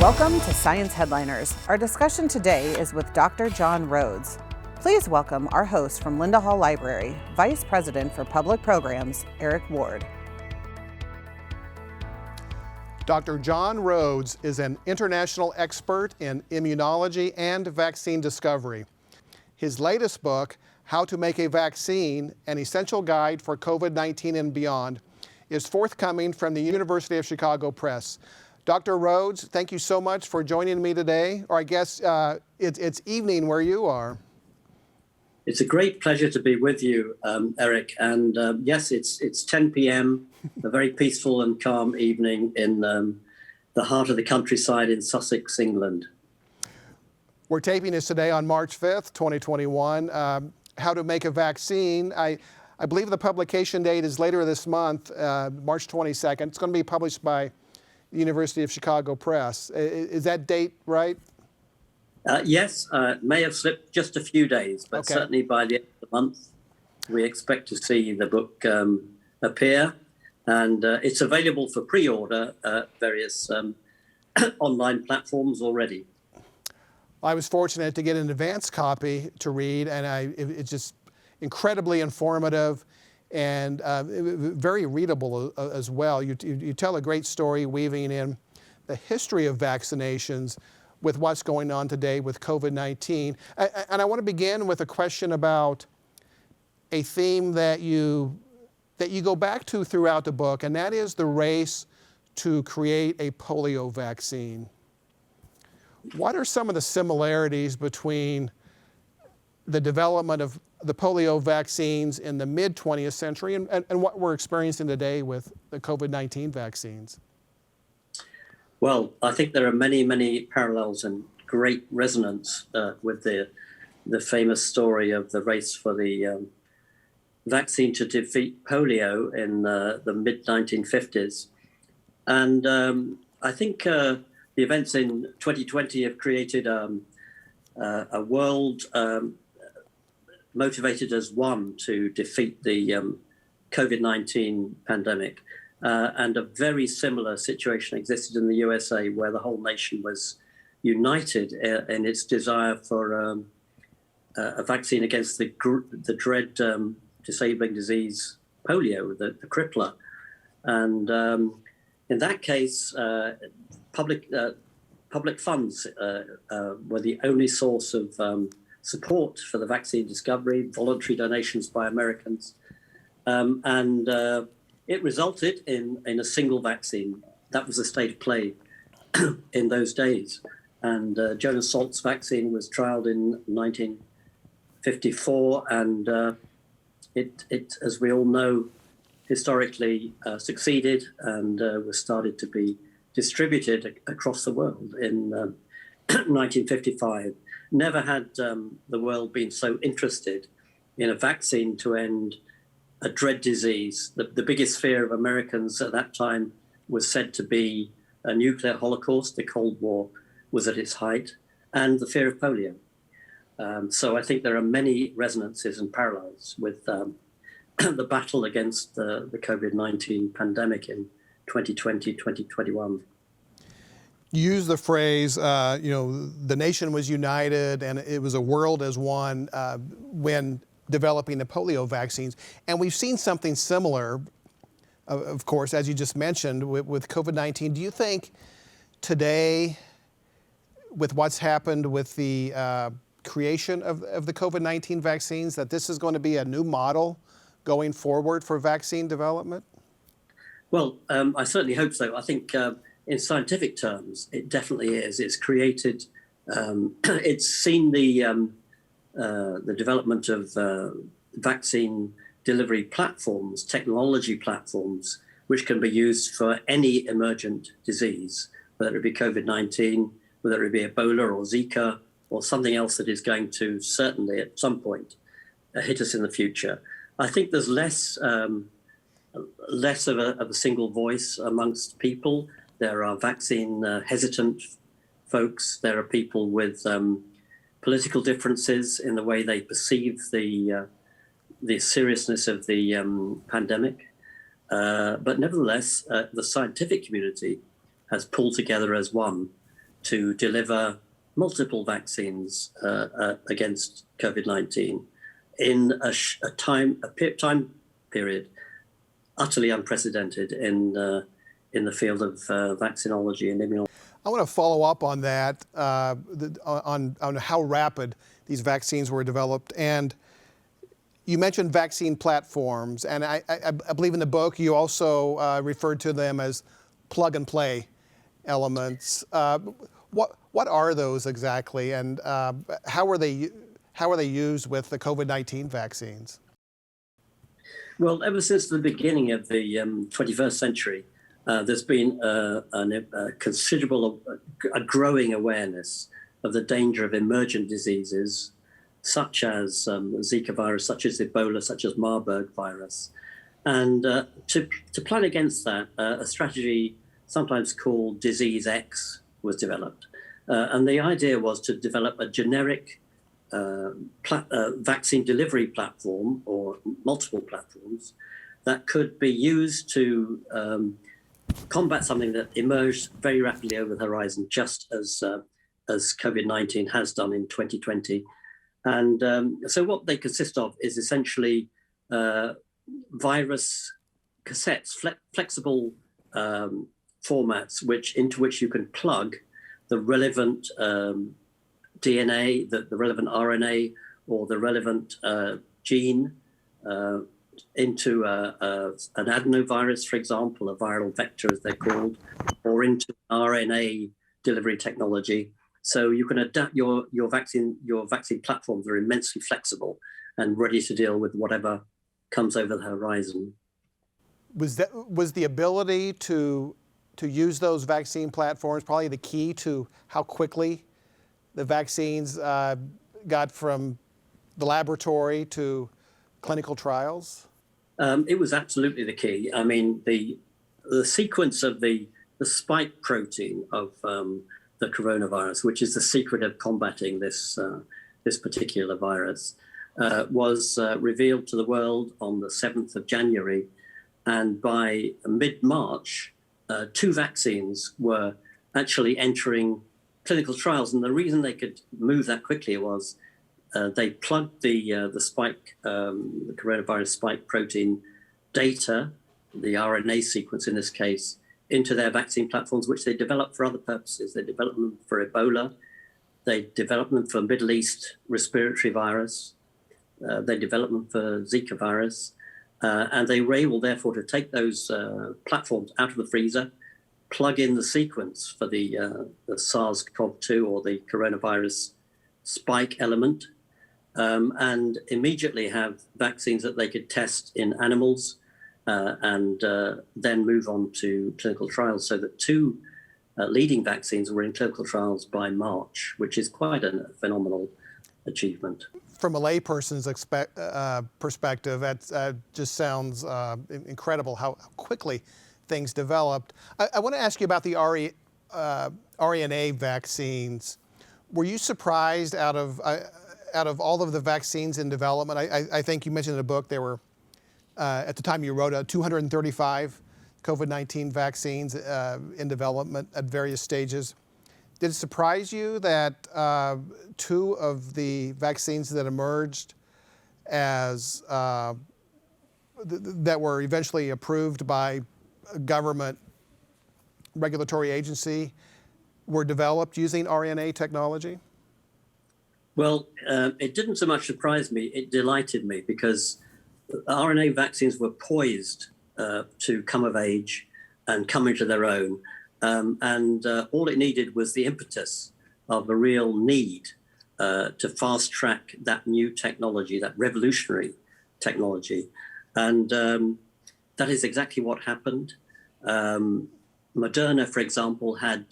Welcome to Science Headliners. Our discussion today is with Dr. John Rhodes. Please welcome our host from Linda Hall Library, Vice President for Public Programs, Eric Ward. Dr. John Rhodes is an international expert in immunology and vaccine discovery. His latest book, How to Make a Vaccine, an Essential Guide for COVID-19 and Beyond, is forthcoming from the University of Chicago Press. Dr. Rhodes, thank you so much for joining me today, or I guess it's evening where you are. It's a great pleasure to be with you, Eric. And yes, it's 10 p.m., a very peaceful and calm evening in the heart of the countryside in Sussex, England. We're taping this today on March 5th, 2021. How to Make a Vaccine. I believe the publication date is later this month, March 22nd. It's going to be published by the University of Chicago Press. Is that date right? Yes, may have slipped just a few days, but certainly by the end of the month, we expect to see the book appear. And it's available for pre-order at various online platforms already. I was fortunate to get an advance copy to read, and it's just incredibly informative and very readable as well. You tell a great story weaving in the history of vaccinations with what's going on today with COVID-19. And I want to begin with a question about a theme that you go back to throughout the book, and that is the race to create a polio vaccine. What are some of the similarities between the development of the polio vaccines in the mid-20th century and what we're experiencing today with the COVID-19 vaccines? Well, I think there are many, many parallels and great resonance with the famous story of the race for the vaccine to defeat polio in the mid-1950s. And I think the events in 2020 have created a world motivated as one to defeat the COVID-19 pandemic. And a very similar situation existed in the USA, where the whole nation was united in its desire for a vaccine against the dread disabling disease, polio, the crippler. And in that case, public funds were the only source of support for the vaccine discovery, voluntary donations by Americans. And it resulted in a single vaccine. That was the state of play in those days. And Jonas Salk's vaccine was trialed in 1954, and it, as we all know, historically succeeded and was started to be distributed across the world in 1955. Never had the world been so interested in a vaccine to end a dread disease. The biggest fear of Americans at that time was said to be a nuclear holocaust. The Cold War was at its height, and the fear of polio. So I think there are many resonances and parallels with the battle against the COVID-19 pandemic in 2020, 2021. You use the phrase, the nation was united and it was a world as one when developing the polio vaccines. And we've seen something similar, of course, as you just mentioned, with COVID-19. Do you think today, with what's happened with the creation of the COVID-19 vaccines, that this is going to be a new model going forward for vaccine development? Well, I certainly hope so. I think in scientific terms, it definitely is. It's created, it's seen the development of vaccine delivery platforms, technology platforms, which can be used for any emergent disease, whether it be COVID-19, whether it be Ebola or Zika, or something else that is going to certainly at some point hit us in the future. I think there's less of a single voice amongst people. There are vaccine hesitant folks. There are people with political differences in the way they perceive the seriousness of the pandemic. But nevertheless, the scientific community has pulled together as one to deliver multiple vaccines against COVID-19 in a time period utterly unprecedented in the field of vaccinology and immunology. I want to follow up on that, on how rapid these vaccines were developed. And you mentioned vaccine platforms, and I believe in the book you also referred to them as plug and play elements. What are those exactly, and how are they used with the COVID-19 vaccines? Well, ever since the beginning of the 21st century, there's been a considerable, growing awareness of the danger of emergent diseases, such as Zika virus, such as Ebola, such as Marburg virus. And to plan against that, a strategy sometimes called Disease X was developed. And the idea was to develop a generic vaccine delivery platform, or multiple platforms, that could be used to combat something that emerged very rapidly over the horizon, just as COVID-19 has done in 2020. And so what they consist of is essentially virus cassettes, flexible formats, into which you can plug the relevant DNA, the relevant RNA, or the relevant gene into an adenovirus, for example, a viral vector as they're called, or into RNA delivery technology. So you can adapt your vaccine platforms are immensely flexible and ready to deal with whatever comes over the horizon. Was the ability to use those vaccine platforms probably the key to how quickly the vaccines got from the laboratory to clinical trials? It was absolutely the key. I mean, the sequence of the spike protein of the coronavirus, which is the secret of combating this particular virus, was revealed to the world on the 7th of January. And by mid-March, 2 vaccines were actually entering clinical trials. And the reason they could move that quickly was they plugged the spike, the coronavirus spike protein data, the RNA sequence in this case, into their vaccine platforms, which they developed for other purposes. They developed them for Ebola. They developed them for Middle East respiratory virus. They developed them for Zika virus. And they were able, therefore, to take those platforms out of the freezer, plug in the sequence for the SARS-CoV-2 or the coronavirus spike element, and immediately have vaccines that they could test in animals and then move on to clinical trials, so that 2 leading vaccines were in clinical trials by March, which is quite a phenomenal achievement. From a layperson's perspective, that just sounds incredible how quickly things developed. I want to ask you about the RNA vaccines. Were you surprised out of all of the vaccines in development? I think you mentioned in the book there were, at the time you wrote, 235 COVID-19 vaccines in development at various stages. Did it surprise you that 2 of the vaccines that emerged as that were eventually approved by a government regulatory agency were developed using RNA technology? Well, it didn't so much surprise me, it delighted me, because RNA vaccines were poised to come of age and come into their own. And all it needed was the impetus of a real need to fast track that new technology, that revolutionary technology. And that is exactly what happened. Moderna, for example, had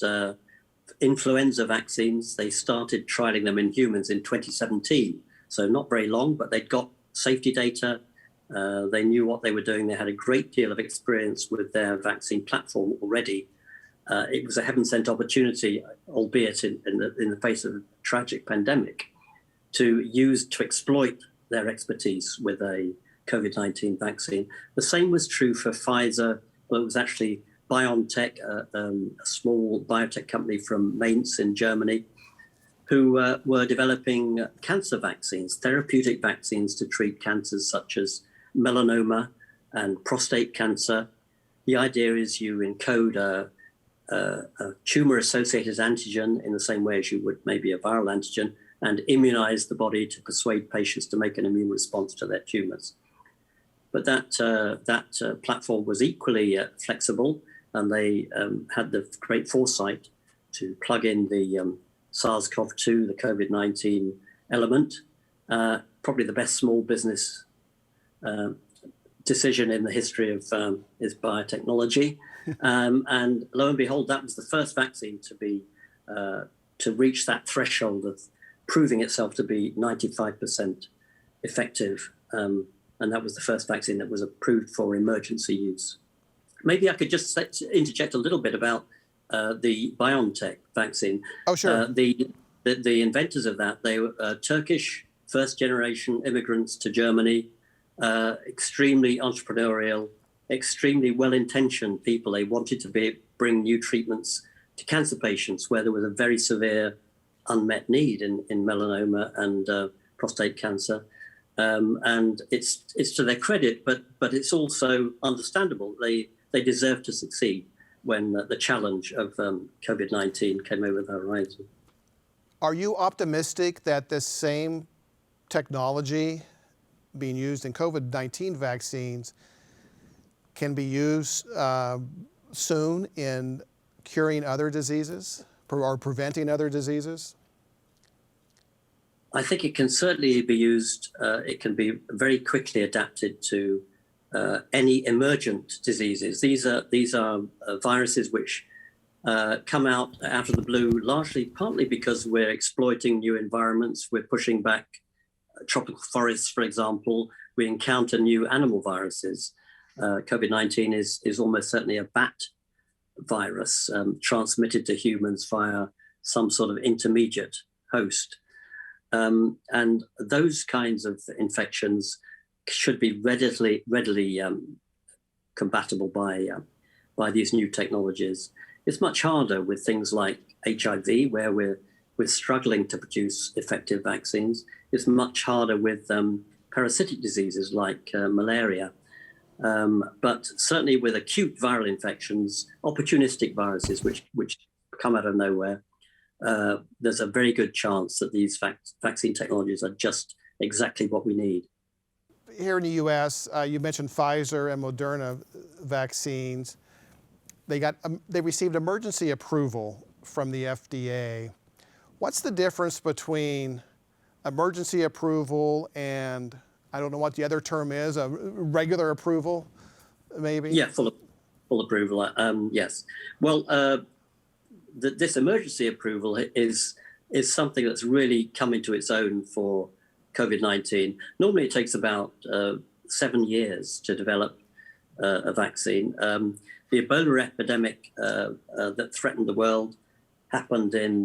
influenza vaccines. They started trialing them in humans in 2017. So not very long, but they'd got safety data. They knew what they were doing. They had a great deal of experience with their vaccine platform already. It was a heaven-sent opportunity, albeit in the face of a tragic pandemic, to exploit their expertise with a COVID-19 vaccine. The same was true for Pfizer. Well, it was actually BioNTech, a small biotech company from Mainz in Germany, who were developing cancer vaccines, therapeutic vaccines to treat cancers such as melanoma and prostate cancer. The idea is you encode a tumor-associated antigen in the same way as you would maybe a viral antigen, and immunize the body to persuade patients to make an immune response to their tumors. But that platform was equally flexible, and they had the great foresight to plug in the SARS-CoV-2, the COVID-19 element, probably the best small business decision in the history of is biotechnology. And lo and behold, that was the first vaccine to reach that threshold of proving itself to be 95% effective. And that was the first vaccine that was approved for emergency use. Maybe I could just interject a little bit about the BioNTech vaccine. Oh, sure. The inventors of that, they were Turkish first-generation immigrants to Germany, extremely entrepreneurial, extremely well-intentioned people. They wanted to bring new treatments to cancer patients where there was a very severe unmet need in melanoma and prostate cancer. And it's to their credit, but it's also understandable. They deserve to succeed when the challenge of COVID-19 came over the horizon. Are you optimistic that this same technology being used in COVID-19 vaccines can be used soon in curing other diseases or preventing other diseases? I think it can certainly be used. It can be very quickly adapted to any emergent diseases. These are viruses which come out of the blue, partly because we're exploiting new environments. We're pushing back tropical forests, for example. We encounter new animal viruses. COVID-19 is almost certainly a bat virus transmitted to humans via some sort of intermediate host. And those kinds of infections should be readily compatible by these new technologies. It's much harder with things like HIV, where we're struggling to produce effective vaccines. It's much harder with parasitic diseases like malaria. But certainly with acute viral infections, opportunistic viruses which come out of nowhere, there's a very good chance that these vaccine technologies are just exactly what we need. Here in the U.S., you mentioned Pfizer and Moderna vaccines. They received emergency approval from the FDA. What's the difference between emergency approval and, I don't know what the other term is, a regular approval, maybe? Yeah, full approval, yes. Well, this emergency approval is something that's really come into its own for COVID-19. Normally it takes about 7 years to develop a vaccine. The Ebola epidemic that threatened the world happened in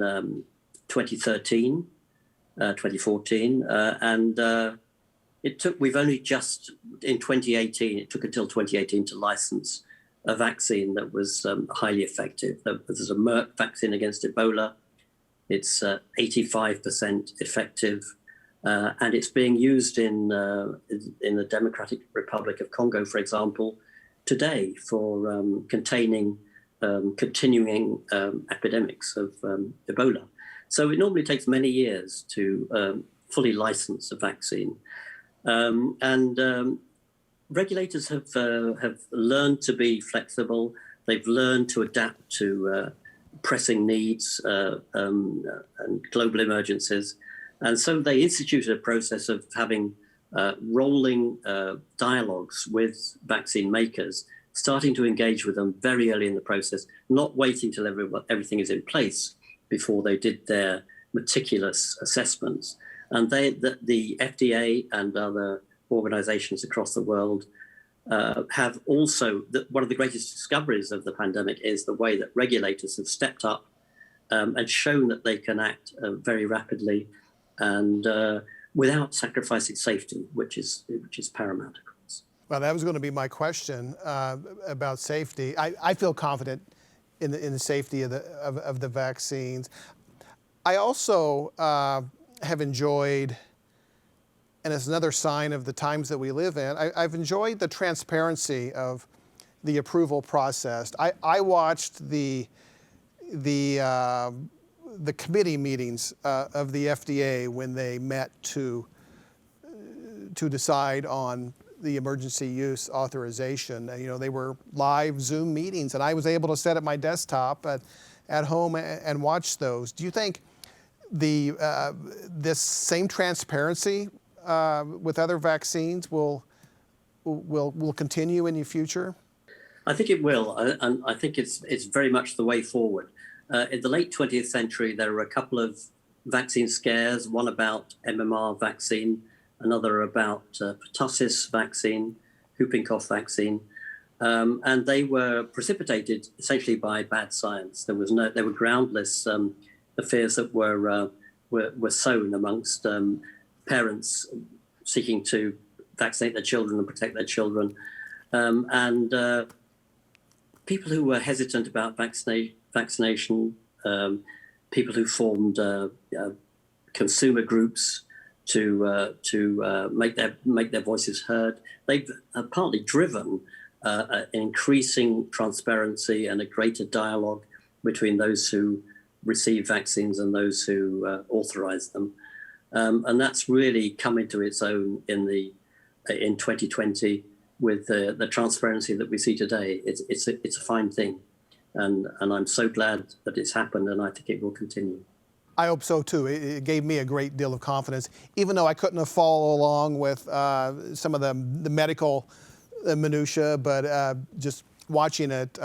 2013, 2014, and we've only just, in 2018, it took until 2018 to license a vaccine that was highly effective. There's a Merck vaccine against Ebola. It's 85% effective, and it's being used in the Democratic Republic of Congo, for example, today for continuing epidemics of Ebola. So it normally takes many years to fully license a vaccine. Regulators have learned to be flexible. They've learned to adapt to pressing needs and global emergencies. And so they instituted a process of having rolling dialogues with vaccine makers, starting to engage with them very early in the process, not waiting till everything is in place before they did their meticulous assessments. And the FDA and other organizations across the world have also, one of the greatest discoveries of the pandemic is the way that regulators have stepped up and shown that they can act very rapidly and without sacrificing safety, which is paramount, of course. Well, that was going to be my question about safety. I feel confident in the safety of the vaccines. I also have enjoyed, and it's another sign of the times that we live in, I've enjoyed the transparency of the approval process. I watched the committee meetings of the FDA when they met to decide on the emergency use authorization. You know, they were live Zoom meetings, and I was able to sit at my desktop at home and watch those. Do you think this same transparency with other vaccines will continue in the future? I think it will, and I think it's very much the way forward. In the late 20th century, there were a couple of vaccine scares, one about MMR vaccine, another about pertussis vaccine, whooping cough vaccine, and they were precipitated essentially by bad science. They were groundless fears that were sown amongst parents seeking to vaccinate their children and protect their children, and people who were hesitant about vaccination, people who formed consumer groups to make their voices heard. They've partly driven an increasing transparency and a greater dialogue between those who receive vaccines and those who authorize them, and that's really come into its own in 2020 with the transparency that we see today. It's a fine thing, and I'm so glad that it's happened, and I think it will continue. I hope so too. It gave me a great deal of confidence, even though I couldn't have followed along with some of the medical minutia, but just watching it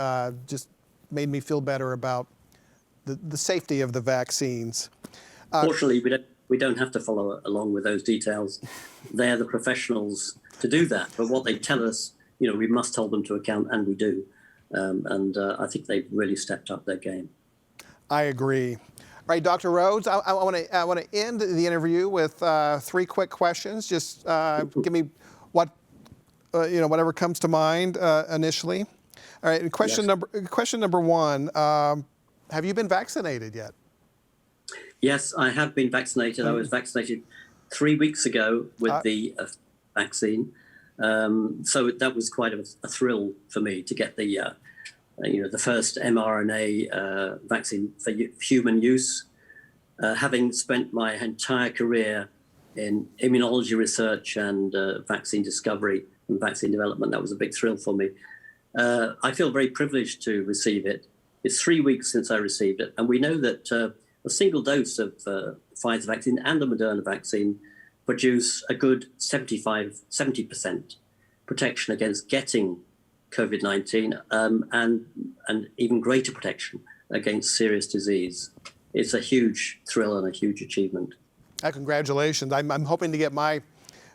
just made me feel better about the safety of the vaccines. Fortunately, we don't have to follow along with those details. They're the professionals to do that, but what they tell us, you know, we must hold them to account, and we do. And I think they've really stepped up their game. I agree. All right, Dr. Rhodes, I want to end the interview with 3 quick questions. Just give me whatever comes to mind initially. All right, question number 1: have you been vaccinated yet? Yes, I have been vaccinated. I was vaccinated 3 weeks ago with the vaccine, so that was quite a thrill for me to get the first mRNA vaccine for human use. Having spent my entire career in immunology research and vaccine discovery and vaccine development, that was a big thrill for me. I feel very privileged to receive it. It's 3 weeks since I received it, and we know that a single dose of Pfizer vaccine and the Moderna vaccine produce a good 70% protection against getting COVID-19 and even greater protection against serious disease. It's a huge thrill and a huge achievement. Congratulations. I'm hoping to get my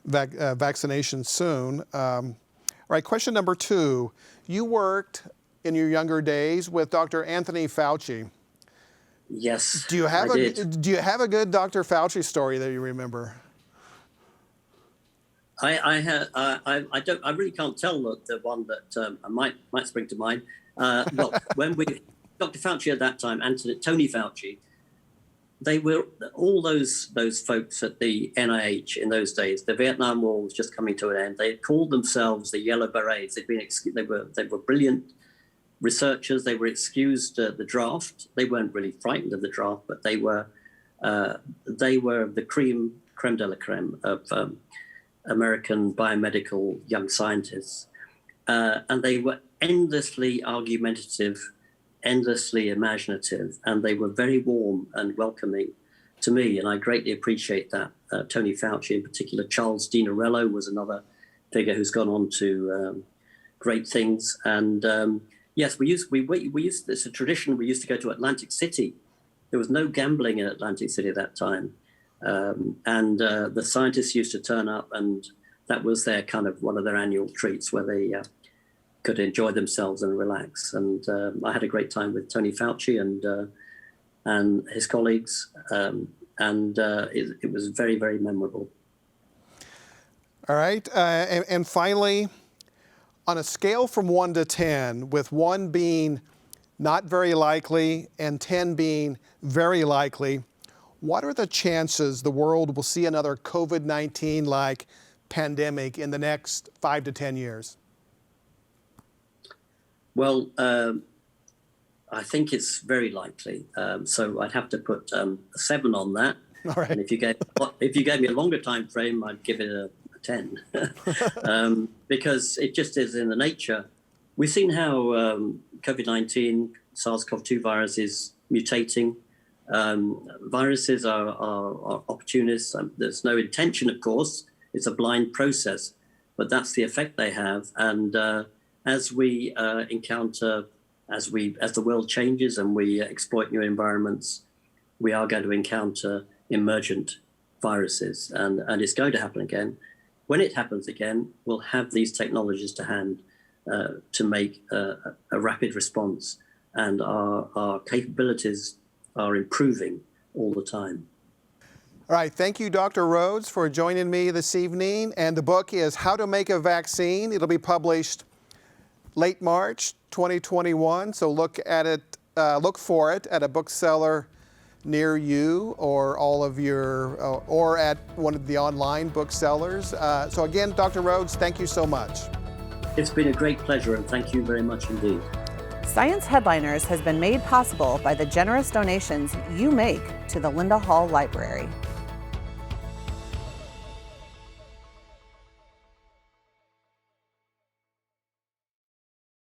vaccination soon. All right, question number 2. You worked in your younger days with Dr. Anthony Fauci. Yes, do you have a good Dr. Fauci story that you remember? I really can't tell the one that might spring to mind. Well, when Dr. Fauci at that time, Tony Fauci, they were all those folks at the NIH in those days. The Vietnam War was just coming to an end. They called themselves the Yellow Berets. They were brilliant researchers. They were excused the draft. They weren't really frightened of the draft, but they were the creme de la creme of American biomedical young scientists, and they were endlessly argumentative, endlessly imaginative, and they were very warm and welcoming to me, and I greatly appreciate that. Tony Fauci in particular. Charles DiNarello was another figure who's gone on to great things, and yes, we used it's a tradition. We used to go to Atlantic City. There was no gambling in Atlantic City at that time. And the scientists used to turn up, and that was their kind of one of their annual treats where they could enjoy themselves and relax. And I had a great time with Tony Fauci and his colleagues, and it was very, very memorable. All right, and finally, On a scale from 1 to 10, with 1 being not very likely and 10 being very likely, what are the chances the world will see another COVID-19 like pandemic in the next 5 to 10 years? Well, I think it's very likely. So I'd have to put a 7 on that. All right. And if you gave me a longer time frame, I'd give it a 10. Because it just is in the nature. We've seen how COVID-19, SARS-CoV-2 virus is mutating. Viruses are opportunists. There's no intention, of course. It's a blind process, but that's the effect they have. And as we encounter, as the world changes and we exploit new environments, we are going to encounter emergent viruses, and it's going to happen again. When it happens again, we'll have these technologies to hand to make a rapid response, and our capabilities are improving all the time. All right, thank you, Dr. Rhodes, for joining me this evening. And the book is How to Make a Vaccine. It'll be published late March 2021, so look for it at a bookseller near you, or all of your, or at one of the online booksellers. So again, Dr. Rhodes, thank you so much. It's been a great pleasure, and thank you very much indeed. Science Headliners has been made possible by the generous donations you make to the Linda Hall Library.